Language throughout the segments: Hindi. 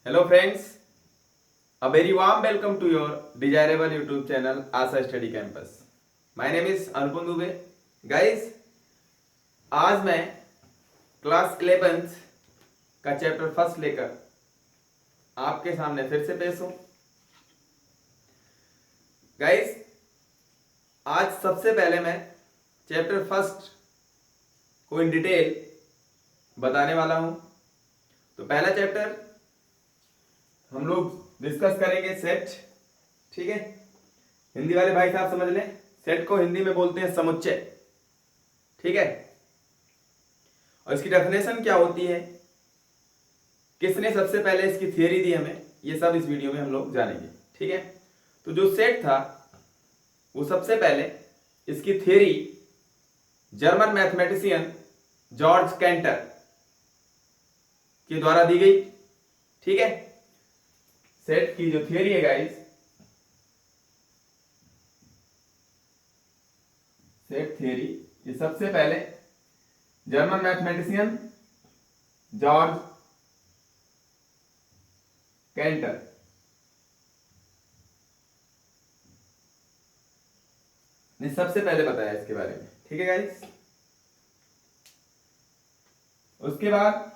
Hello friends, a very warm welcome to your desirable YouTube channel Asa Study Campus. My name is Anupam Dubey. Guys, आज मैं क्लास 11th का चैप्टर फर्स्ट लेकर आपके सामने फिर से पेश हूं। गाइस, आज सबसे पहले मैं चैप्टर फर्स्ट को इन डिटेल बताने वाला हूं। तो पहला चैप्टर हम लोग डिस्कस करेंगे सेट। ठीक है, हिंदी वाले भाई साहब समझ लें, सेट को हिंदी में बोलते हैं समुच्चय। ठीक है, और इसकी डेफिनेशन क्या होती है, किसने सबसे पहले इसकी थियरी दी हमें, ये सब इस वीडियो में हम लोग जानेंगे। ठीक है, तो जो सेट था वो सबसे पहले इसकी theory German mathematician George canter के द्वारा दी गई। ठीक है, सेट की जो थियरी है गाइस, सेट थियरी, ये सबसे पहले जर्मन मैथमेटिशियन जॉर्ज कैंटर ने सबसे पहले बताया इसके बारे में। ठीक है गाइस, उसके बाद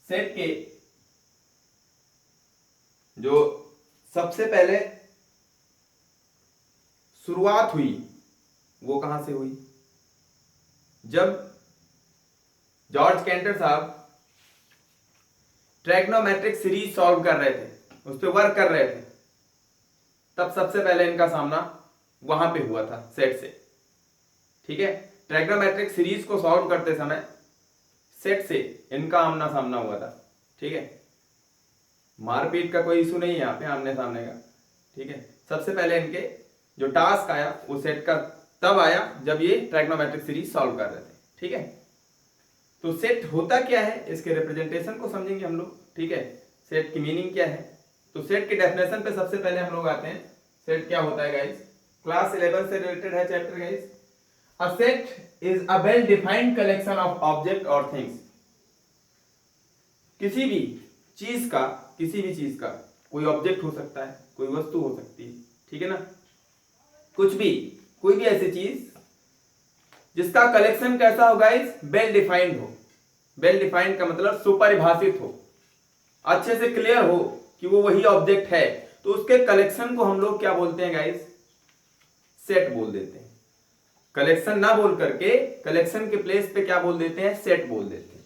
सेट के जो सबसे पहले शुरुआत हुई वो कहां से हुई, जब जॉर्ज कैंटर साहब ट्रैग्नोमेट्रिक सीरीज सॉल्व कर रहे थे, उस पर वर्क कर रहे थे, तब सबसे पहले इनका सामना वहां पे हुआ था सेट से। ठीक है, ट्रैग्नोमेट्रिक सीरीज को सॉल्व करते समय सेट से इनका आमना सामना हुआ था। ठीक है, मारपीट का कोई इशू नहीं है यहाँ पे, आमने सामने का। ठीक है, सबसे पहले इनके जो टास्क आया वो सेट का तब आया जब ये ट्रैग्नोमेट्रिक सीरीज सॉल्व कर रहे थे। ठीक है, तो सेट होता क्या है, इसके रिप्रेजेंटेशन को समझेंगे हम लोग। ठीक है, सेट की मीनिंग क्या है, तो सेट की डेफिनेशन पे सबसे पहले हम लोग आते हैं। सेट क्या होता है गाइस, क्लास 11 से रिलेटेड है chapter guys. A set is a well-defined collection of object or things. किसी भी चीज का कोई ऑब्जेक्ट हो सकता है, कोई वस्तु हो सकती है। ठीक है ना, कुछ भी, कोई भी ऐसी चीज जिसका कलेक्शन कैसा हो गाइस, वेल डिफाइंड हो। वेल डिफाइंड का मतलब सुपरिभाषित हो, अच्छे से क्लियर हो कि वो वही ऑब्जेक्ट है, तो उसके कलेक्शन को हम लोग क्या बोलते हैं गाइस, सेट बोल देते हैं। कलेक्शन ना बोल करके कलेक्शन के प्लेस पे क्या बोल देते हैं, सेट बोल देते हैं।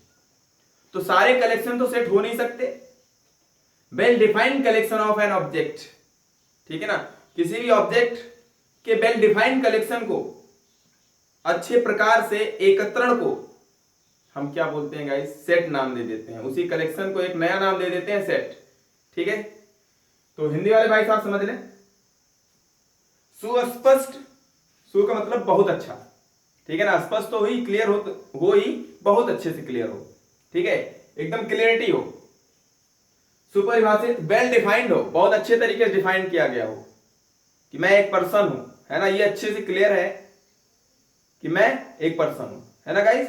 तो सारे कलेक्शन तो सेट हो नहीं सकते। Well defined collection of an object, ठीक है ना, किसी भी ऑब्जेक्ट के वेल डिफाइंड कलेक्शन को, अच्छे प्रकार से एकत्रण को हम क्या बोलते हैं गाइस, सेट नाम दे देते हैं। उसी कलेक्शन को एक नया नाम दे देते हैं, सेट। ठीक है, तो हिंदी वाले भाई साहब समझ लें, सुस्पष्ट, सु का मतलब बहुत अच्छा। ठीक है ना, स्पष्ट तो ही, क्लियर हो ही, बहुत अच्छे से क्लियर हो। ठीक है, एकदम क्लियरिटी हो, सुपरिभाषित, वेल डिफाइंड हो, बहुत अच्छे तरीके से डिफाइन किया गया हो कि मैं एक पर्सन हूं, है ना, ये अच्छे से क्लियर है कि मैं एक पर्सन हूं, है ना गाइस।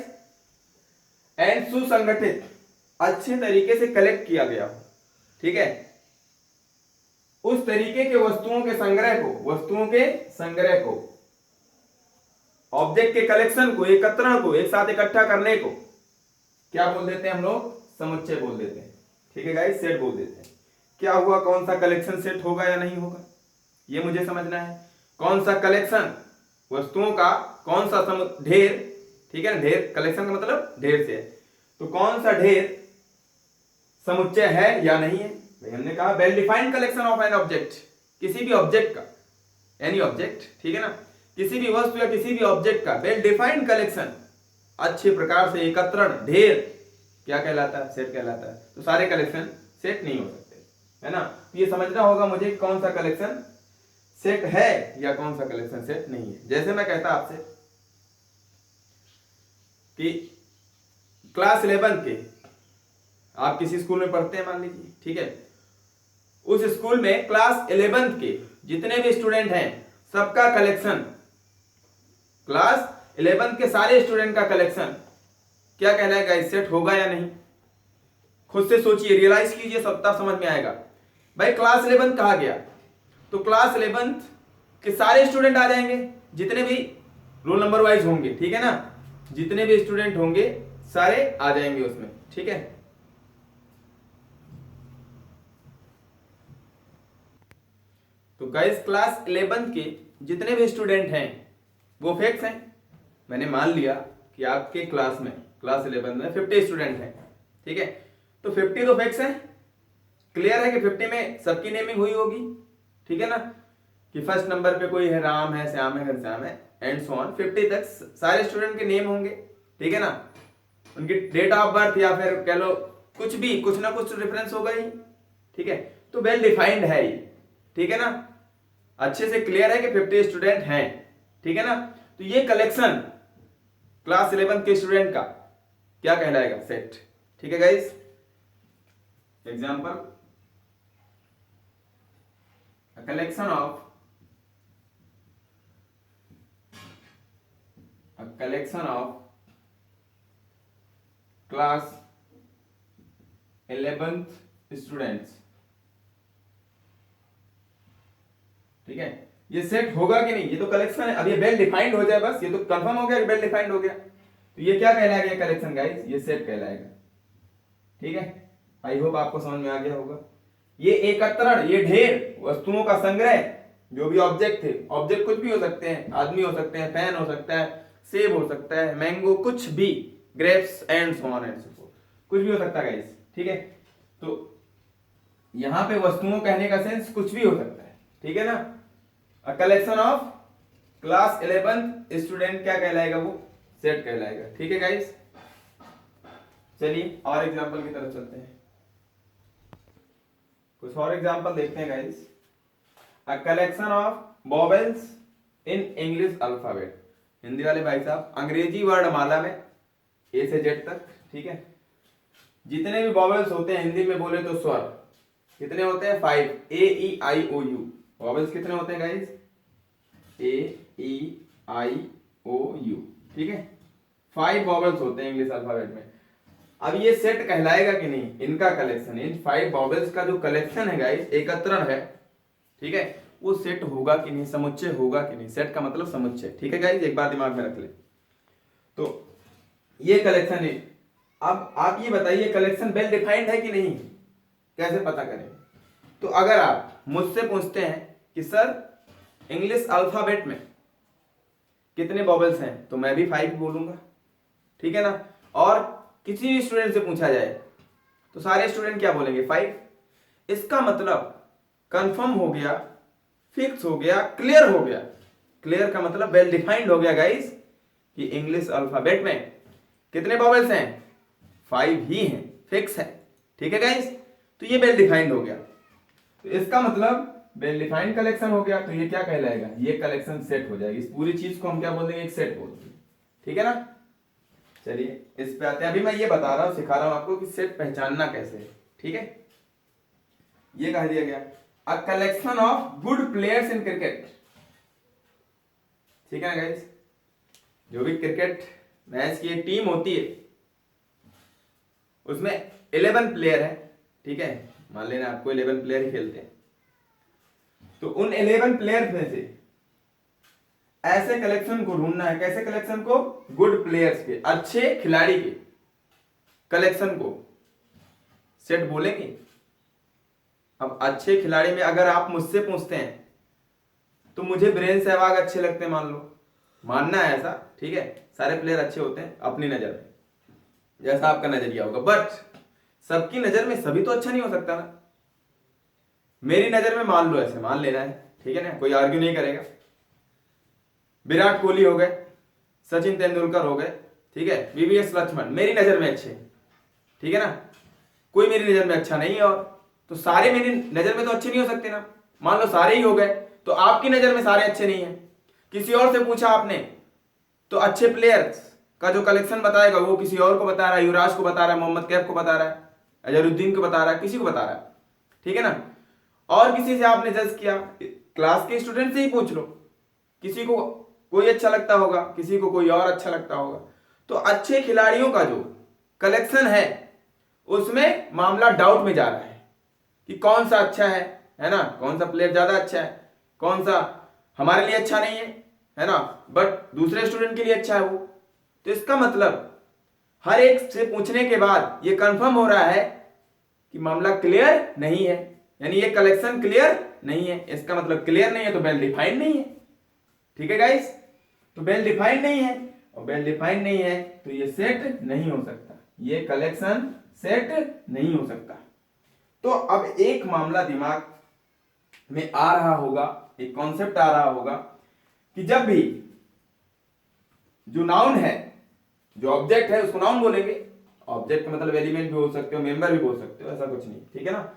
एंड सुसंगठित, अच्छे तरीके से कलेक्ट किया गया हो। ठीक है, उस तरीके के वस्तुओं के संग्रह को, ऑब्जेक्ट के कलेक्शन को, एकत्रण को, एक साथ इकट्ठा करने को क्या बोल देते हैं हम लोग, समुच्चय बोल देते हैं। ठीक है गाइस, सेट बोल देते हैं। क्या हुआ, कौन सा कलेक्शन सेट होगा या नहीं होगा, ये मुझे समझना है। कौन सा कलेक्शन, वस्तुओं का कौन सा ढेर, ठीक है ना, ढेर, कलेक्शन का मतलब ढेर से है, तो कौन सा ढेर समुच्चय है या नहीं है। भाई हमने कहा well defined collection of an object, किसी भी ऑब्जेक्ट का, एनी ऑब्जेक्ट, ठीक है ना, किसी भी वस्तु या किसी भी ऑब्जेक्ट का वेल डिफाइंड कलेक्शन, अच्छे प्रकार से एकत्रण, ढेर, क्या कहलाता है, सेट कहलाता है। तो सारे कलेक्शन सेट नहीं हो सकते, है ना। तो ये समझना होगा मुझे कौन सा कलेक्शन सेट है या कौन सा कलेक्शन सेट नहीं है। जैसे मैं कहता आपसे कि क्लास 11 के आप किसी स्कूल में पढ़ते हैं मान लीजिए, ठीक है, उस स्कूल में क्लास 11 के जितने भी स्टूडेंट हैं सबका कलेक्शन, क्लास 11 के सारे स्टूडेंट का कलेक्शन क्या कहलाएगा, इस सेट होगा या नहीं? खुद से सोचिए, रियलाइज कीजिए, सब तब समझ में आएगा। भाई क्लास 11 कहा गया, तो क्लास 11 के सारे स्टूडेंट आ जाएंगे, जितने भी रोल नंबर वाइज होंगे, ठीक है ना, जितने भी स्टूडेंट होंगे सारे आ जाएंगे उसमें, ठीक है। तो गाइस क्लास 11 के जितने भी स्टूडेंट हैं वो फिक्स हैं। मैंने मान लिया कि आपके क्लास में, क्लास 11 में 50 स्टूडेंट हैं, ठीक है, तो 50 तो फिक्स है। क्लियर है कि 50 में सबकी नेमिंग हुई होगी, ठीक है ना, कि फर्स्ट नंबर पे कोई है, राम है, श्याम है, घनश्याम है, एंड सो ऑन, 50 तक सारे स्टूडेंट के नेम होंगे, ठीक है ना, उनकी डेट ऑफ बर्थ या फिर कह लो कुछ भी, कुछ ना कुछ रेफरेंस होगा ही, ठीक है। तो वेल डिफाइंड है ये, ठीक है ना, अच्छे से क्लियर है कि 50 स्टूडेंट हैं, ठीक है ना। तो ये कलेक्शन क्लास 11 के स्टूडेंट का क्या कहलाएगा, सेट, ठीक है guys. Example, a collection of class 11th students, ठीक है। ये सेट होगा कि नहीं, ये तो कलेक्शन है, अब ये वेल डिफाइंड हो जाए बस, ये तो कंफर्म हो गया कि वेल डिफाइंड हो गया, तो ये क्या कहलाएगा, कलेक्शन गाइस, ये सेट कहलाएगा, ठीक है। आई होप आपको समझ में आ गया होगा। ये एकत्रण, ये ढेर वस्तुओं का संग्रह, जो भी ऑब्जेक्ट थे, ऑब्जेक्ट कुछ भी हो सकते हैं, आदमी हो सकते हैं, फैन हो सकता है, सेब हो सकता है, मैंगो, कुछ भी, grapes and so on and so fourth, कुछ भी हो सकता है गाइस, ठीक है। तो यहां पे वस्तुओं कहने का सेंस कुछ भी हो सकता है, ठीक है ना। A collection of class 11 student क्या कहलाएगा, वो सेट कहलाएगा, ठीक है गाइस। चलिए और एग्जांपल की तरफ चलते हैं, कुछ और एग्जांपल देखते हैं guys. A collection of vowels in English alphabet, Hindi वाले भाई साहब, अंग्रेजी वर्णमाला में ए से जेड तक, ठीक है, जितने भी वॉवेल्स होते हैं हिंदी में बोले तो स्वर कितने होते हैं, 5, ए ई आई ओ यू, वॉवेल्स कितने होते हैं guys, A E I O you, ठीक है, 5 वॉवेल्स होते हैं इंग्लिश अल्फाबेट में। अब ये सेट कहलाएगा कि नहीं, इनका कलेक्शन, इन 5 वॉवेल्स का जो कलेक्शन है गाइस, एकत्रण है, ठीक है, वो सेट होगा कि नहीं, समुच्चय होगा कि नहीं, सेट का मतलब समुच्चय, ठीक है गाइस, एक बात दिमाग में रख ले। तो ये कलेक्शन है। अब आप ये बताइए कलेक्शन वेल डिफाइंड है कि नहीं, कैसे पता करें? तो अगर आप मुझसे पूछते हैं कि सर इंग्लिश अल्फाबेट में कितने वॉवेल्स हैं, तो मैं भी 5 बोलूंगा, ठीक है ना। और किसी भी स्टूडेंट से पूछा जाए तो सारे स्टूडेंट क्या बोलेंगे, 5। इसका मतलब कंफर्म हो गया, फिक्स हो गया, क्लियर हो गया। क्लियर का मतलब वेल डिफाइंड हो गया गाइस कि इंग्लिश अल्फाबेट में कितने वॉवेल्स हैं, 5 ही हैं, फिक्स है, ठीक है गाइस। तो ये वेल डिफाइंड हो गया, तो इसका मतलब वेल डिफाइंड कलेक्शन हो गया, तो ये क्या कहलाएगा, ये कलेक्शन सेट हो जाएगी। इस पूरी चीज को हम क्या बोल देंगे, एक सेट बोल देंगे, ठीक है ना। चलिए इस पे आते हैं। अभी मैं ये बता रहा हूं, सिखा रहा हूं आपको कि सेट पहचानना कैसे है, ठीक है। ये कह दिया गया, a collection of good players in cricket, ठीक है ना गाइस। जो भी क्रिकेट मैच की एक टीम होती है उसमें 11 प्लेयर है, ठीक है, मान लेना आपको 11 प्लेयर ही खेलते हैं, तो उन 11 प्लेयर में से ऐसे कलेक्शन को ढूंढना है, कैसे कलेक्शन को, गुड प्लेयर्स के, अच्छे खिलाड़ी के कलेक्शन को सेट बोलेंगे। अब अच्छे खिलाड़ी में अगर आप मुझसे पूछते हैं तो मुझे वीरेंद्र सहवाग अच्छे लगते हैं, मान लो, मानना है ऐसा, ठीक है, सारे प्लेयर अच्छे होते हैं अपनी नजर में, जैसा आपका नजरिया होगा, बट सबकी नजर में सभी तो अच्छा नहीं हो सकता ना। मेरी नजर में मान लो, ऐसे मान लेना है, ठीक है ना, कोई आर्ग्यू नहीं करेगा। विराट कोहली हो गए, सचिन तेंदुलकर हो गए, ठीक है, वीवीएस लक्ष्मण मेरी नजर में अच्छे, ठीक है ना, कोई मेरी नजर में अच्छा नहीं है, और तो सारे मेरी नजर में तो अच्छे नहीं हो सकते ना। मान लो सारे ही हो गए, तो आपकी नजर में सारे अच्छे नहीं है। किसी और से पूछा आपने तो अच्छे प्लेयर्स का जो कलेक्शन बताएगा वो किसी और को बता रहा है, युवराज को बता रहा है, मोहम्मद कैफ को बता रहा है, अजहरुद्दीन को बता रहा है, किसी को बता रहा है, ठीक है ना। और किसी से आपने जज किया, क्लास के स्टूडेंट से ही पूछ लो, किसी को कोई अच्छा लगता होगा, किसी को कोई और अच्छा लगता होगा, तो अच्छे खिलाड़ियों का जो कलेक्शन है उसमें मामला डाउट में जा रहा है कि कौन सा अच्छा है ना, कौन सा प्लेयर ज्यादा अच्छा है, कौन सा हमारे लिए अच्छा नहीं है ना, बट दूसरे स्टूडेंट के लिए अच्छा है वो। तो इसका मतलब हर एक से पूछने के बाद ये कंफर्म हो रहा है कि मामला क्लियर नहीं है, यानी ये कलेक्शन क्लियर नहीं है। इसका मतलब क्लियर नहीं है तो वेल डिफाइंड नहीं है। ठीक है गाइस, तो वेल डिफाइंड नहीं है, और वेल डिफाइंड नहीं है तो ये सेट नहीं हो सकता, ये कलेक्शन सेट नहीं हो सकता। तो अब एक मामला दिमाग में आ रहा होगा, एक कॉन्सेप्ट आ रहा होगा कि जब भी जो नाउन है, जो ऑब्जेक्ट है उसको नाउन बोलेंगे। ऑब्जेक्ट का मतलब एलिमेंट भी हो सकते हो, मेंबर भी बोल सकते हो, ऐसा कुछ नहीं, ठीक है ना।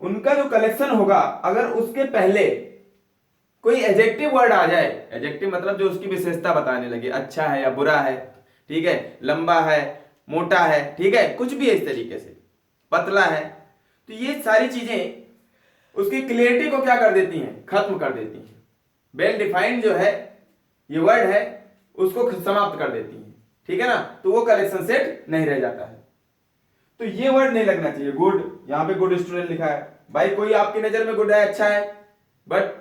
उनका जो कलेक्शन होगा अगर उसके पहले कोई एडजेक्टिव वर्ड आ जाए, एडजेक्टिव मतलब जो उसकी विशेषता बताने लगे, अच्छा है या बुरा है, ठीक है, लंबा है, मोटा है, ठीक है, कुछ भी है इस तरीके से, पतला है, तो ये सारी चीजें उसकी क्लियरिटी को क्या कर देती हैं, खत्म कर देती हैं। वेल डिफाइंड जो है ये वर्ड है उसको समाप्त कर देती हैं, ठीक है ना, तो वो कलेक्शन सेट नहीं रह जाता है। तो ये वर्ड नहीं लगना चाहिए गुड, यहां पे गुड स्टूडेंट लिखा है, भाई कोई आपकी नजर में गुड है, अच्छा है, बट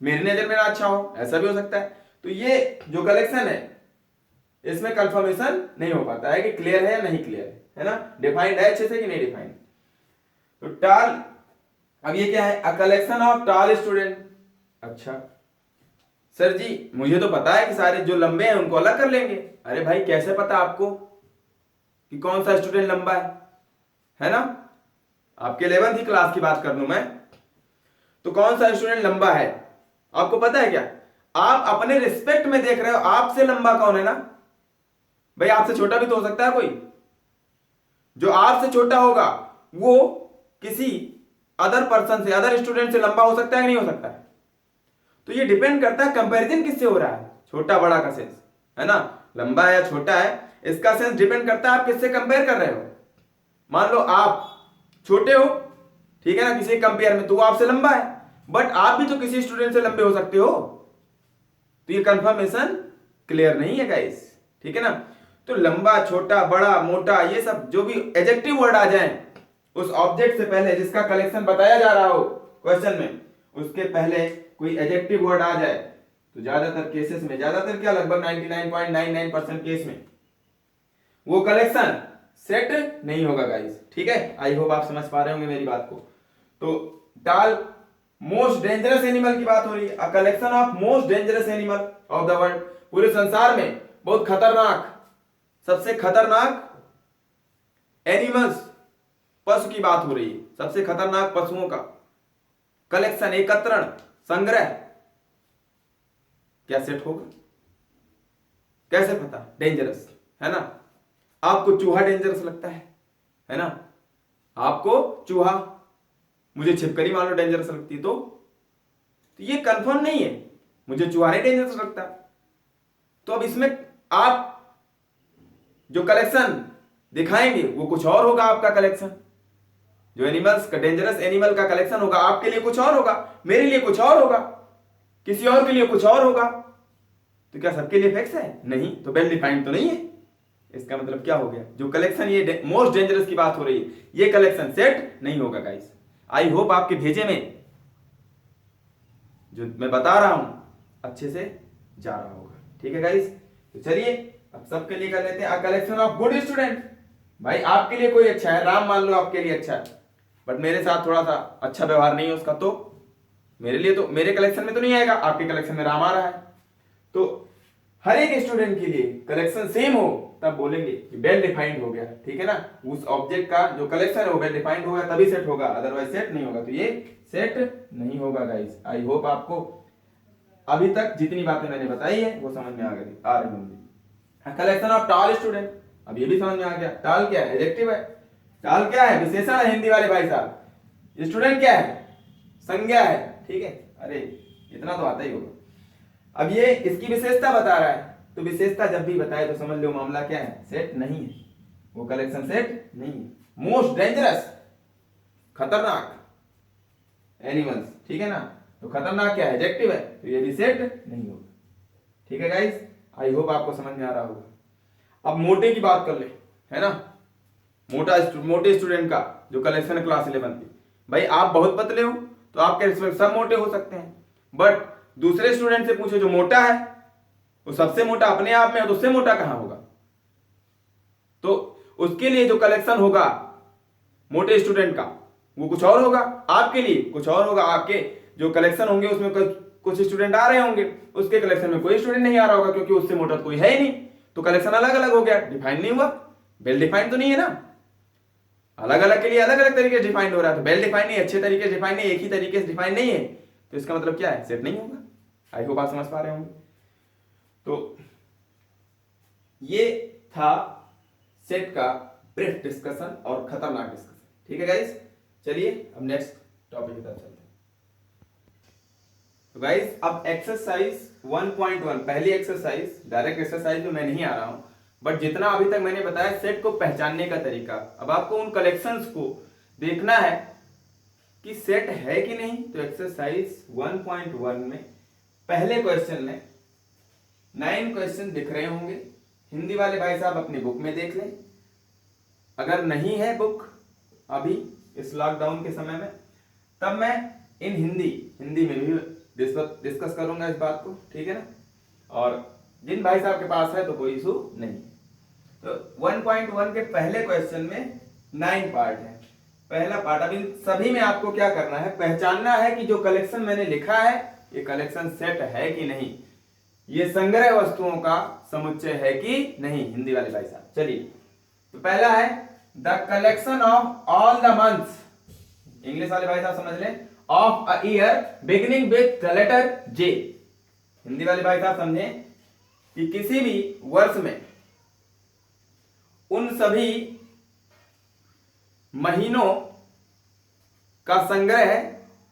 मेरी नजर में ना अच्छा हो, ऐसा भी हो सकता है। तो ये जो कलेक्शन है इसमें कंफर्मेशन नहीं हो पाता है कि क्लियर है या नहीं क्लियर है ना, डिफाइंड है अच्छे से कि नहीं डिफाइंड। तो टाल, अब ये क्या है, अ कलेक्शन ऑफ टाल स्टूडेंट। अच्छा सर जी मुझे तो पता है कि सारे जो लंबे हैं उनको अलग कर लेंगे। अरे भाई कैसे पता आपको कि कौन सा स्टूडेंट लंबा है ना, आपके 11वीं क्लास की बात कर लूं मैं, तो कौन सा स्टूडेंट लंबा है आपको पता है क्या? आप अपने रिस्पेक्ट में देख रहे हो आपसे लंबा कौन है ना, भाई आपसे छोटा भी तो हो सकता है कोई, जो आपसे छोटा होगा वो किसी अदर पर्सन से, अदर स्टूडेंट से लंबा हो सकता है कि नहीं हो सकता है। तो ये डिपेंड करता है कंपैरिजन किससे हो रहा है, छोटा बड़ा का सेंस है ना, लंबा है या छोटा है इसका सेंस डिपेंड करता है आप किससे कंपेयर कर रहे हो। मान लो आप छोटे हो, ठीक है ना, किसी कंपेयर में, तो वो आपसे लंबा है, बट आप भी तो किसी स्टूडेंट से लंबे हो सकते हो। तो ये कंफर्मेशन क्लियर नहीं है गाइस, ठीक है ना। तो लंबा, छोटा, बड़ा, मोटा, ये सब जो भी एडजेक्टिव वर्ड आ जाए उस ऑब्जेक्ट से पहले, जिसका कलेक्शन बताया जा रहा हो क्वेश्चन में, उसके पहले कोई एडजेक्टिव वर्ड आ जाए तो ज्यादातर केसेस में, ज्यादातर क्या, लगभग 99.99% केस में वो कलेक्शन सेट नहीं होगा गाइस, ठीक है। आई होप आप समझ पा रहे होंगे मेरी बात को। तो टाल मोस्ट डेंजरस एनिमल की बात हो रही है, a collection of most dangerous animal of the world, पूरे संसार में बहुत खतरनाक, सबसे खतरनाक एनिमल्स, पशु की बात हो रही है, सबसे खतरनाक पशुओं का कलेक्शन, एकत्रण, संग्रह, क्या सेट होगा? कैसे पता? डेंजरस है ना, आपको चूहा डेंजरस लगता है ना, आपको चूहा, मुझे छिपकली मान लो डेंजरस लगती है, तो ये कंफर्म नहीं है, मुझे चूहा नहीं डेंजरस लगता। तो अब इसमें आप जो कलेक्शन दिखाएंगे वो कुछ और होगा, आपका कलेक्शन जो एनिमल्स का, डेंजरस एनिमल का कलेक्शन होगा आपके लिए कुछ और होगा, मेरे लिए कुछ और होगा, किसी और के लिए कुछ और होगा। तो क्या सबके लिए फिक्स है? नहीं, तो वेल डिफाइंड तो नहीं है। इसका मतलब क्या हो गया, जो कलेक्शन ये मोस्ट डेंजरस की बात हो रही है ये कलेक्शन सेट नहीं होगा गाइस। आई होप आपके भेजे में जो मैं बता रहा हूं अच्छे से जा रहा होगा, ठीक है गाइस। तो चलिए अब सबके लिए कर लेते हैं, a collection of good student. भाई आपके लिए कोई अच्छा है, राम मान लो आपके लिए अच्छा है, बट मेरे साथ थोड़ा सा अच्छा व्यवहार नहीं है उसका, तो मेरे लिए तो, मेरे कलेक्शन में तो नहीं आएगा, आपके कलेक्शन में राम आ रहा है। तो हर एक स्टूडेंट के लिए कलेक्शन सेम हो तब बोलेंगे कि वेल डिफाइंड हो गया, ठीक है ना, उस ऑब्जेक्ट का जो कलेक्शन है वो वेल डिफाइंड होगा तभी सेट होगा, अदरवाइज सेट नहीं होगा। तो ये सेट नहीं होगा गाइस। आई होप आपको अभी तक जितनी बातें मैंने बताई है वो समझ में आ रही होंगी। कलेक्शन ऑफ टॉल स्टूडेंट, अब ये भी समझ में आ गया, टॉल क्या है, एडजेक्टिव है, टॉल क्या है, विशेषण है हिंदी वाले भाई साहब, स्टूडेंट क्या है, संज्ञा है, ठीक है, अरे इतना तो आता ही होगा। अब ये इसकी विशेषता बता रहा है, तो विशेषता जब भी बताए तो समझ लो मामला क्या है, सेट नहीं है, वो कलेक्शन सेट नहीं है। मोस्ट डेंजरस, खतरनाक एनिमल्स, ठीक है ना, तो खतरनाक क्या है, एडजेक्टिव है, तो ये भी सेट नहीं होगा, ठीक है गाइस। आई होप आपको समझ में आ रहा होगा। अब मोटे की बात कर ले, है ना, मोटे स्टूडेंट का जो कलेक्शन है क्लास 11 की, भाई आप बहुत पतले हो तो आपके रिस्पेक्ट सब मोटे हो सकते हैं, बट दूसरे स्टूडेंट से पूछो जो मोटा है, वो सबसे मोटा अपने आप में है, तो उससे मोटा कहां होगा? तो उसके लिए जो कलेक्शन होगा मोटे स्टूडेंट का वो कुछ और होगा, आपके लिए कुछ और होगा। आपके जो कलेक्शन होंगे उसमें कुछ स्टूडेंट आ रहे होंगे, उसके कलेक्शन में कोई स्टूडेंट नहीं आ रहा होगा, क्योंकि उससे मोटा तो कोई है ही नहीं, तो कलेक्शन अलग अलग हो गया, डिफाइन नहीं हुआ, वेल डिफाइंड तो नहीं है ना। अलग अलग के लिए अलग अलग तरीके से डिफाइंड हो रहा है, तो वेल डिफाइंड नहीं, अच्छे तरीके से डिफाइंड नहीं, एक ही तरीके से डिफाइंड नहीं है, तो इसका मतलब क्या है? सेट नहीं होगा। आई होप आप समझ पा रहे होंगे। तो ये था सेट का ब्रीफ डिस्कशन और खतरनाक डिस्कशन। ठीक है गाइस, चलिए अब नेक्स्ट टॉपिक की तरफ चलते हैं। तो गाइस अब एक्सरसाइज 1.1 पहली एक्सरसाइज, डायरेक्ट एक्सरसाइज में मैं नहीं आ रहा हूं, बट जितना अभी तक मैंने बताया सेट को पहचानने का तरीका, अब आपको उन कलेक्शंस को देखना है कि सेट है कि नहीं। तो एक्सरसाइज 1.1 में पहले क्वेश्चन में 9 क्वेश्चन दिख रहे होंगे, हिंदी वाले भाई साहब अपनी बुक में देख लें, अगर नहीं है बुक अभी इस लॉकडाउन के समय में, तब मैं इन हिंदी में भी डिस्कस करूंगा इस बात को, ठीक है ना। और जिन भाई साहब के पास है तो कोई इशू नहीं। तो 1.1 के पहले क्वेश्चन में 9 पार्ट है। पहला पार्ट, अभी सभी में आपको क्या करना है, पहचानना है कि जो कलेक्शन मैंने लिखा है ये कलेक्शन सेट है कि नहीं, ये संग्रह वस्तुओं का समुच्चय है कि नहीं, हिंदी वाले भाई साहब। चलिए, तो पहला है the collection of all the months, English वाले भाई साहब समझ लें, of a year beginning with the letter J. Hindi वाले भाई साहब समझे कि किसी भी वर्ष में उन सभी महीनों का संग्रह है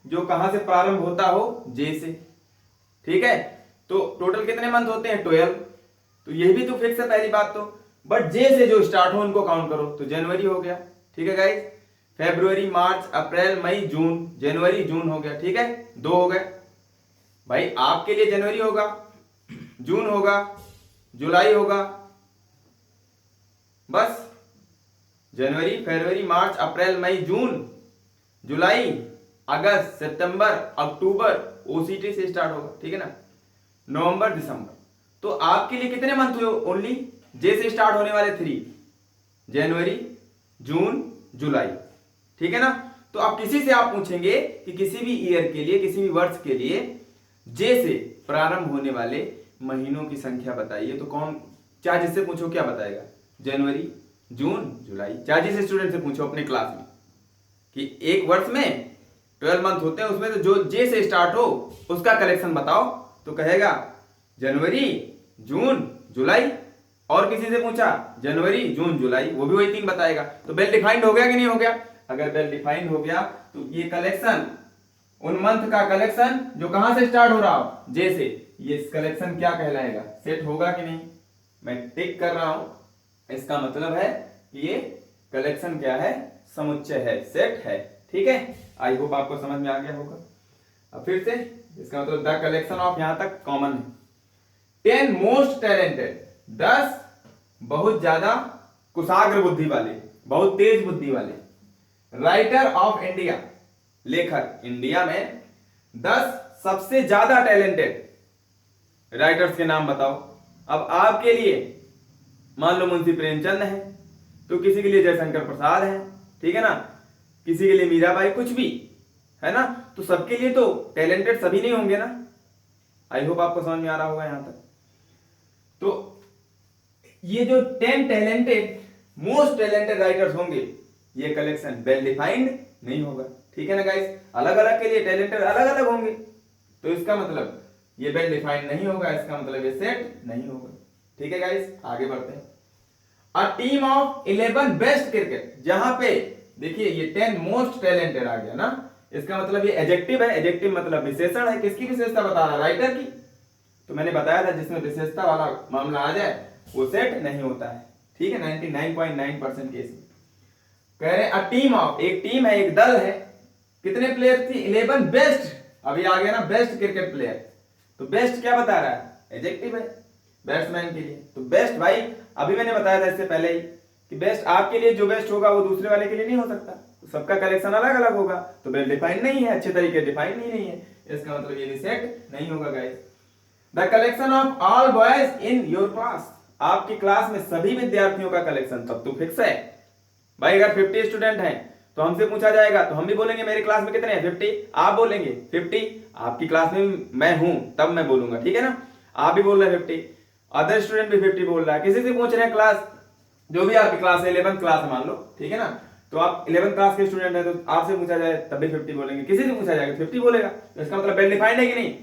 जो कहां से प्रारंभ होता हो, जे से। ठीक है, तो टोटल कितने मंथ होते हैं? 12। तो यह भी तो फिक्स है पहली बात तो, बट जे से जो स्टार्ट हो उनको काउंट करो, तो जनवरी हो गया। ठीक है गाइस, फरवरी, मार्च, अप्रैल, मई, जून, जनवरी, जून हो गया। ठीक है, 2 हो गए भाई। आपके लिए जनवरी होगा, जून होगा, जुलाई होगा, बस जनवरी, फरवरी, मार्च, अप्रैल, मई, जून, जुलाई, अगस्त, सितंबर, अक्टूबर ओसीटी से स्टार्ट होगा। ठीक है ना, नवंबर, दिसंबर। तो आपके लिए कितने मंथ हुए? ओनली जे से स्टार्ट होने वाले 3, जनवरी, जून, जुलाई। ठीक है ना। तो आप किसी से आप पूछेंगे कि किसी भी ईयर के लिए, किसी भी वर्ष के लिए जे से प्रारंभ होने वाले महीनों की संख्या बताइए, तो कौन, चाहे जिससे पूछो क्या बताएगा? जनवरी, जून, जुलाई। चाहे जिस स्टूडेंट से पूछो अपने क्लास में कि एक वर्ष में 12 मंथ होते हैं, उसमें तो जो जे से स्टार्ट हो उसका कलेक्शन बताओ, तो कहेगा जनवरी, जून, जुलाई। और किसी से पूछा जनवरी, जून, जुलाई, वो भी वही 3 बताएगा। तो वेल डिफाइंड हो गया कि नहीं हो गया? अगर वेल डिफाइंड हो गया तो ये कलेक्शन, उन मंथ का कलेक्शन जो कहां से स्टार्ट हो रहा हो, जे से, ये कलेक्शन क्या कहलाएगा? सेट होगा कि नहीं? मैं टिक कर रहा हूं, इसका मतलब है कि ये कलेक्शन क्या है? समुच्चय है, सेट है। ठीक है, आई होप आपको समझ में आ गया होगा। अब फिर से इसका मतलब द कलेक्शन ऑफ, यहां तक कॉमन है। 10 मोस्ट टैलेंटेड, 10 बहुत ज्यादा कुशाग्र बुद्धि वाले, बहुत तेज बुद्धि वाले राइटर ऑफ इंडिया, लेखक इंडिया में 10 सबसे ज्यादा टैलेंटेड राइटर्स के नाम बताओ। अब आपके लिए मान लो मुंशी प्रेमचंद है, तो किसी के लिए जयशंकर प्रसाद है, ठीक है ना, किसी के लिए मीराबाई, कुछ भी है ना। तो सबके लिए तो टैलेंटेड सभी नहीं होंगे ना। आई होप आपको समझ में आ रहा होगा यहां तक। तो ये जो 10 टैलेंटेड, मोस्ट टैलेंटेड राइटर्स होंगे, ये कलेक्शन वेल डिफाइंड नहीं होगा। ठीक है ना गाइस, अलग अलग के लिए टैलेंटेड अलग अलग होंगे, तो इसका मतलब ये वेल डिफाइंड नहीं होगा, इसका मतलब ये सेट नहीं होगा। ठीक है गाइस, आगे बढ़ते हैं। A team of 11 best cricket, जहां पे देखिए ये 10 मोस्ट टैलेंटेड आ गया ना, इसका मतलब ये एडजेक्टिव है। एडजेक्टिव मतलब विशेषण है। किसकी विशेषता बता रहा है? राइटर की। तो मैंने बताया था जिसमें विशेषता वाला मामला आ जाए वो सेट नहीं होता है। ठीक है, 99.9% केस में कह रहे हैं अ टीम ऑफ, एक टीम है, एक दल है, कितने प्लेयर थी? 11 बेस्ट, अभी आ गया ना बेस्ट क्रिकेट प्लेयर, तो बेस्ट क्या बता रहा है? एडजेक्टिव है बैट्समैन के लिए। तो बेस्ट भाई अभी मैंने बताया था इससे पहले ही कि बेस्ट आपके लिए जो बेस्ट होगा वो दूसरे वाले के लिए नहीं हो सकता, सबका कलेक्शन अलग अलग होगा, तो वेल डिफाइंड नहीं है, अच्छे तरीके डिफाइंड ही नहीं है, इसका मतलब ये भी सेट नहीं होगा guys. The collection of all boys in your class, आपकी क्लास में सभी विद्यार्थियों का कलेक्शन तब तो फिक्स है भाई। अगर 50 स्टूडेंट हैं तो हमसे पूछा जाएगा तो हम भी बोलेंगे मेरी क्लास में कितने हैं 50, आप बोलेंगे 50, आपकी क्लास में मैं हूं तब मैं बोलूंगा, ठीक है ना। आप भी बोल रहे हैं 50, अदर स्टूडेंट भी 50 बोल रहा है, किसी से पूछ रहे हैं क्लास, जो भी आपकी क्लास है 11th क्लास मान लो, ठीक है ना, तो आप 11th क्लास के स्टूडेंट है तो आपसे पूछा जाए तब भी 50 बोलेंगे, किसी से पूछा जाएगा 50 बोलेगा, तो इसका मतलब वेल डिफाइंड है कि नहीं।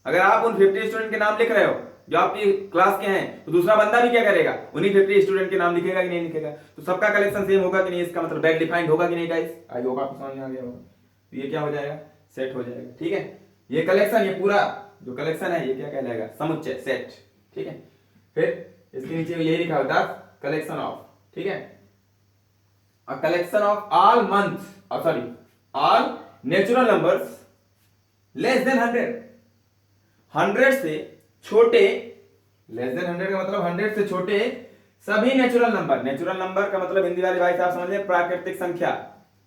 अगर आप उन 50 स्टूडेंट के नाम लिख रहे हो जो आपकी क्लास के हैं, तो दूसरा बंदा भी क्या करेगा, उन्हीं 50 स्टूडेंट के नाम लिखेगा कि नहीं लिखेगा, तो सबका कलेक्शन सेम होगा कि नहीं, इसका मतलब वेल डिफाइंड होगा कि नहीं गाइस। आई होप आपको समझ में आ गया होगा। तो ये क्या हो जाएगा, सेट हो जाएगा, ठीक है। ये कलेक्शन, ये पूरा जो कलेक्शन है ये क्या कहलाएगा, समुच्चय, सेट, ठीक है। फिर इसके नीचे ये लिखा होता है कलेक्शन ऑफ, ठीक है, a collection of all months, sorry all natural numbers less than 100, 100 से छोटे, लेस देन 100 का मतलब 100 से छोटे सभी नेचुरल नंबर, नेचुरल नंबर का मतलब हिंदी वाले भाई साहब समझ लें प्राकृतिक संख्या,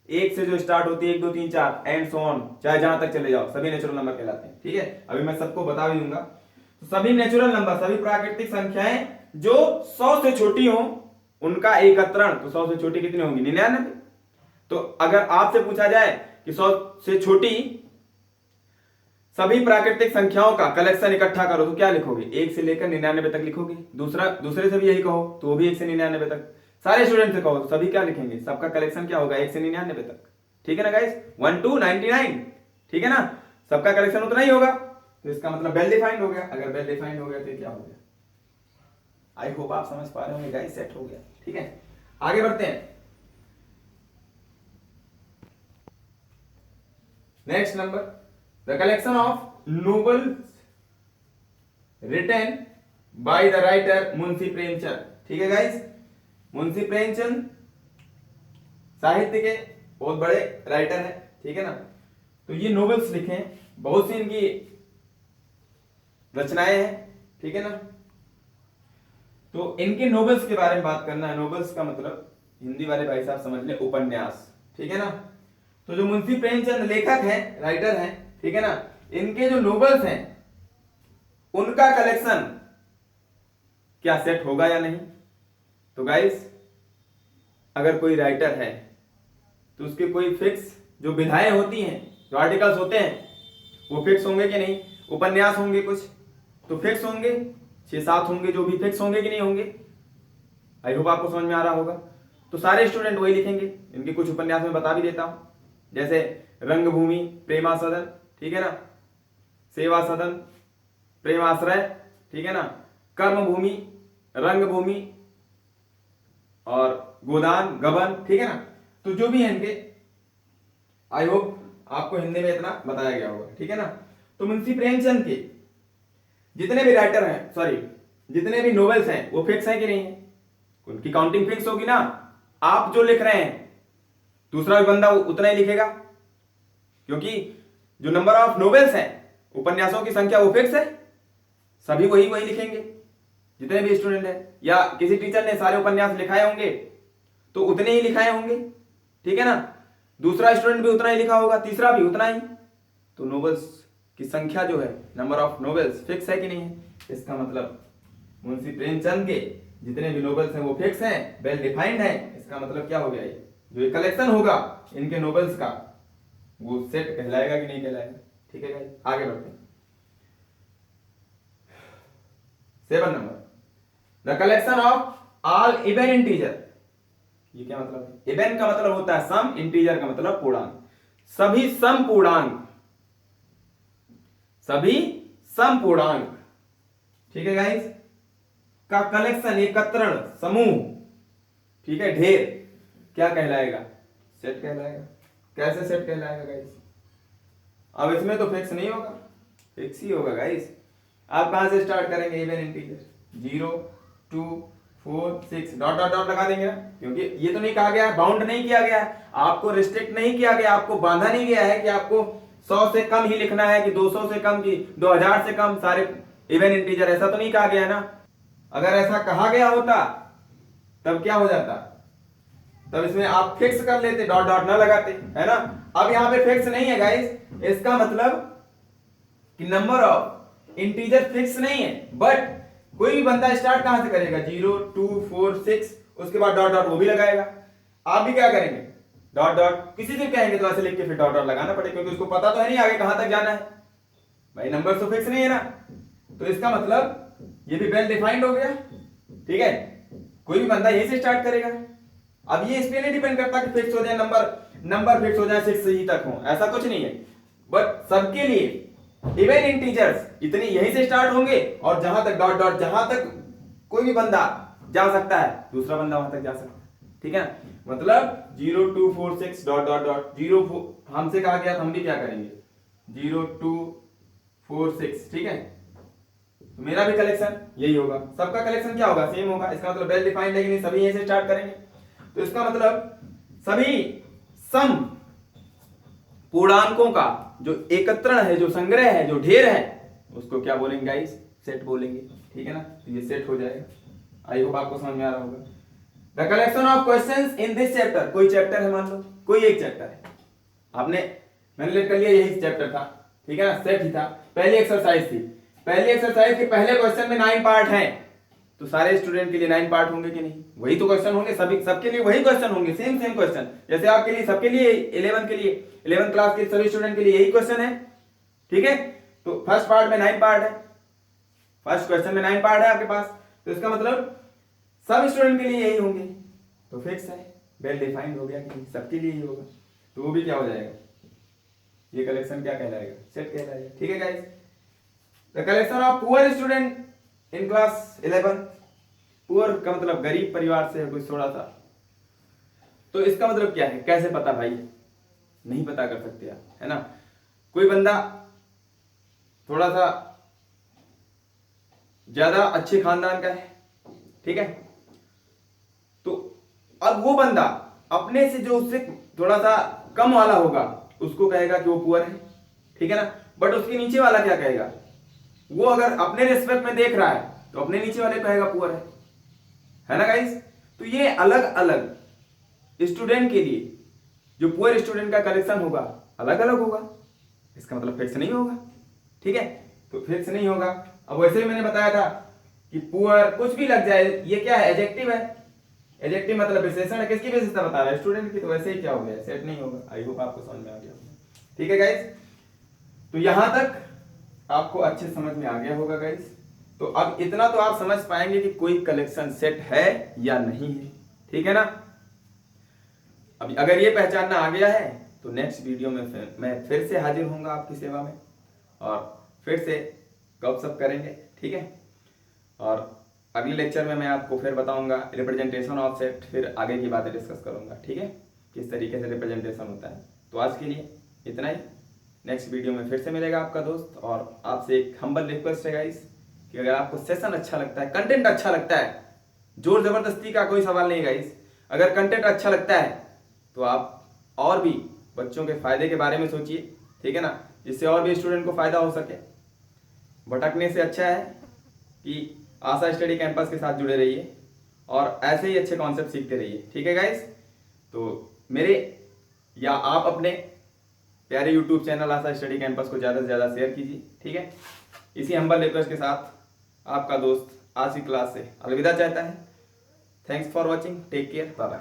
एक से जो स्टार्ट होती है 1 2 3 4 एंड सो ऑन, चाहे जहां तक चले जाओ, सभी नेचुरल नंबर कहलाते हैं, ठीक है। अभी मैं सबको बता भी दूंगा। तो सभी नेचुरल नंबर, सभी प्राकृतिक संख्याएं जो 100 से छोटी हो उनका एकत्रण, तो 100 से छोटी कितनी होंगी, 99। तो अगर आपसे पूछा जाए कि 100 से छोटी सभी प्राकृतिक संख्याओं का कलेक्शन इकट्ठा करो तो क्या लिखोगे, 1 से लेकर 99 तक लिखोगे। दूसरे से भी यही कहो तो वो भी 1 से 99 तक। सारे स्टूडेंट से कहो सभी क्या लिखेंगे, सबका कलेक्शन क्या होगा 1 से 99 तक, ठीक है ना गाइस, 1 to 99, ठीक है ना, सबका कलेक्शन उतना ही होगा। तो इसका मतलब वेल डिफाइंड हो गया। अगर वेल डिफाइंड हो गया तो क्या हो गया, आई होप आप समझ पा रहे होंगे गाइस, सेट हो गया, ठीक है। आगे बढ़ते हैं। Next number, the collection of novels written by the writer Munshi Premchand, ठीक है गाइस। मुंशी प्रेमचंद साहित्य के बहुत बड़े राइटर हैं, ठीक है ना। तो ये नोवेल्स लिखे हैं, बहुत सी इनकी रचनाएं हैं, ठीक है ना। तो इनके नोवेल्स के बारे में बात करना है। नोवेल्स का मतलब हिंदी वाले भाई साहब समझ लें उपन्यास, ठीक है ना। तो जो मुंशी प्रेमचंद लेखक हैं, राइटर हैं, ठीक है ना, इनके जो नोवेल्स हैं उनका कलेक्शन क्या सेट होगा या नहीं। तो गाइस अगर कोई राइटर है तो उसके कोई फिक्स जो विधाएं होती हैं, जो आर्टिकल्स होते हैं वो फिक्स होंगे कि नहीं। उपन्यास होंगे कुछ तो फिक्स होंगे, 6-7 होंगे जो भी फिक्स होंगे कि नहीं होंगे। आई होप आपको समझ में आ रहा होगा। तो सारे स्टूडेंट वही लिखेंगे। इनके कुछ उपन्यास में बता भी देता हूं, जैसे रंगभूमि, प्रेमा सदन, ठीक है ना, सेवा सदन, प्रेमाश्रय, ठीक है ना, कर्मभूमि, रंगभूमि और गोदान, गबन, ठीक है ना। तो जो भी है इनके, आई होप आपको हिंदी में इतना बताया गया होगा, ठीक है ना। तो मुंशी प्रेमचंद के जितने भी राइटर हैं, सॉरी जितने भी नोवेल्स हैं वो फिक्स है कि नहीं है, उनकी काउंटिंग फिक्स होगी ना। आप जो लिख रहे हैं दूसरा भी बंदा उतना ही लिखेगा, क्योंकि जो नंबर ऑफ नोवेल्स हैं, उपन्यासों की संख्या वो फिक्स है, सभी वही लिखेंगे जितने भी स्टूडेंट हैं। या किसी टीचर ने सारे उपन्यास लिखाए होंगे तो उतने ही लिखाए होंगे, ठीक है ना। दूसरा स्टूडेंट भी उतना ही लिखा होगा, तीसरा भी उतना ही। तो नोवेल्स की संख्या जो है, नंबर ऑफ नोवेल्स फिक्स है कि नहीं है। इसका मतलब मुंशी प्रेमचंद के जितने भी नोवेल्स हैं वो फिक्स हैं, वेल डिफाइंड है। इसका मतलब क्या हो गया, ये जो ये कलेक्शन होगा इनके नोवेल्स का वो सेट कहलाएगा कि नहीं कहलाएगा, ठीक है गाइस। आगे बढ़ते हैं। 7 number, the collection of all even integer. ये क्या मतलब है, इवन का मतलब होता है सम, इंटीजर का मतलब पूर्णांक। सभी सम पूर्णांक, सभी सम पूर्णांक, ठीक है गाइस, का कलेक्शन, एकत्रण, समूह, ठीक है, ढेर, क्या कहलाएगा, सेट कहलाएगा। कैसे सेट कहलाएगा गाइस, अब इसमें तो फिक्स नहीं होगा, फिक्स ही होगा गाइस। आप कहां से स्टार्ट करेंगे, even integer 0 2 4 6 dot dot dot लगा देंगे ना, क्योंकि ये तो नहीं कहा गया, बाउंड नहीं किया गया है, आपको रिस्ट्रिक्ट नहीं किया गया, आपको बांधा नहीं गया है कि आपको 100 से कम ही लिखना है कि 200 से कम की 2000 से कम सारे इवन इंटीजर, ऐसा तो नहीं कहा गया है ना। अगर ऐसा कहा गया होता तब क्या हो जाता, तब इसमें आप फिक्स कर लेते, डॉट डॉट ना लगाते, है ना। अब यहाँ पे फिक्स नहीं है गाइस, इसका मतलब कि नंबर ऑफ इंटीजर फिक्स नहीं है, बट कोई भी बंदा स्टार्ट कहां से करेगा, 0 2 4 6, उसके बाद डॉट डॉट वो भी लगाएगा। आप भी क्या करेंगे, डॉट डॉट, किसी से कहेंगे तो ऐसे लिख के फिर डॉट डॉट लगाना पड़ेगा, क्योंकि उसको पता तो है नहीं आगे कहां तक जाना है, भाई नंबर तो फिक्स नहीं है ना। तो इसका मतलब ये भी वेल डिफाइंड हो गया, ठीक है। कोई भी बंदा यहीं से स्टार्ट करेगा। अब ये इस पे नहीं डिपेंड करता कि फिक्स हो जाए नंबर फिक्स हो जाए 6 ही तक हो, ऐसा कुछ नहीं है, बट सबके लिए इवन इंटीजर्स इतनी यहीं से स्टार्ट होंगे, और जहां तक डॉट डॉट, जहां तक कोई भी बंदा जा सकता है दूसरा बंदा वहां तक जा सकता है, ठीक है। मतलब 0 2 4 6 डॉट डॉट डॉट 0 हमसे कहा गया, हम भी क्या करेंगे 0 2 4 6, ठीक है। तो मेरा भी कलेक्शन यही होगा, सबका कलेक्शन क्या होगा, सेम होगा। इसका मतलब वेल डिफाइंड है कि नहीं, सभी यहीं से स्टार्ट करेंगे। तो इसका मतलब सभी सम पूर्णांकों का जो एकत्रण है, जो संग्रह है, जो ढेर है, उसको क्या बोलेंगे गाइस, सेट बोलेंगे, ठीक है ना। तो ये सेट हो जाएगा। आई होप आपको समझ में आ रहा होगा। The collection of questions in this chapter, कोई चैप्टर है, मान लो कोई एक चैप्टर है, मैंने लेट कर लिया यही चैप्टर था, ठीक है ना, सेट ही था। पहली एक्सरसाइज थी, पहली एक्सरसाइज के पहले क्वेश्चन में 9 पार्ट हैं, तो सारे स्टूडेंट के लिए 9 पार्ट होंगे कि नहीं, वही तो क्वेश्चन होंगे, सभी सबके लिए वही क्वेश्चन होंगे, सेम क्वेश्चन, जैसे आपके लिए, सबके लिए 11 के लिए, 11 क्लास के सभी स्टूडेंट के लिए यही क्वेश्चन है, ठीक है। तो फर्स्ट पार्ट में 9 पार्ट है, फर्स्ट क्वेश्चन में 9 पार्ट है आपके पास, तो इसका मतलब सब स्टूडेंट के लिए यही होंगे, तो फिक्स है, वेल डिफाइंड हो गया कि सबके लिए ही होगा, तो वो भी क्या हो जाएगा, ये कलेक्शन क्या कहलाएगा, सेट कहलाएगा, ठीक है guys. The collection of poor student in class 11, poor का मतलब गरीब परिवार से है कोई थोड़ा सा, तो इसका मतलब क्या है, कैसे पता भाई, नहीं पता कर सकते आप, है ना। कोई बंदा थोड़ा सा ज्यादा अच्छे खानदान का है, ठीक है, तो अब वो बंदा अपने से जो उससे थोड़ा सा कम वाला होगा उसको कहेगा कि वो पुअर है, ठीक है ना। बट उसके नीचे वाला क्या कहेगा, वो अगर अपने रिस्पेक्ट में देख रहा है तो अपने नीचे वाले कहेगा पुअर है ना गाइस। तो ये अलग अलग स्टूडेंट के लिए जो पुअर स्टूडेंट का कलेक्शन होगा अलग अलग होगा, इसका मतलब फिक्स नहीं होगा, ठीक है। तो फिक्स नहीं होगा। अब वैसे ही मैंने बताया था कि पुअर कुछ भी लग जाए, ये क्या है, एडजेक्टिव है, एडजेक्टिव मतलब विशेषण है, किसकी विशेषता बता रहा है, स्टूडेंट की, तो वैसे ही क्या हो गया, सेट नहीं होगा। आई होप आपको समझ में आ गया, ठीक है गाइस। तो यहां तक आपको अच्छे समझ में आ गया होगा गाइस। तो अब इतना तो आप समझ पाएंगे कि कोई कलेक्शन सेट है या नहीं है, ठीक है ना। अब अगर ये पहचानना आ गया है तो नेक्स्ट वीडियो में मैं फिर से हाजिर होऊंगा आपकी सेवा में, और फिर से गपशप करेंगे, ठीक है। और अगले लेक्चर में मैं आपको फिर बताऊंगा रिप्रेजेंटेशन ऑफ सेट, फिर आगे की बातें डिस्कस करूंगा, ठीक है, किस तरीके से रिप्रेजेंटेशन होता है। तो आज के लिए इतना ही, नेक्स्ट वीडियो में फिर से मिलेगा आपका दोस्त। और आपसे एक हम्बल रिक्वेस्ट है गाइस कि अगर आपको सेशन अच्छा लगता है, कंटेंट अच्छा लगता है, जोर जबरदस्ती का कोई सवाल नहीं गाइस, अगर कंटेंट अच्छा लगता है तो आप और भी बच्चों के फायदे के बारे में सोचिए, ठीक है ना, जिससे और भी स्टूडेंट को फायदा हो सके। भटकने से अच्छा है कि आशा स्टडी कैंपस के साथ जुड़े रहिए और ऐसे ही अच्छे कॉन्सेप्ट सीखते रहिए, ठीक है गाइस। तो मेरे या आप अपने प्यारे यूट्यूब चैनल आशा स्टडी कैंपस को ज़्यादा से ज़्यादा शेयर कीजिए, ठीक है। इसी हम्बल रिक्वेस्ट के साथ आपका दोस्त आज की क्लास से अलविदा चाहता है। Thanks for watching, take care, bye bye.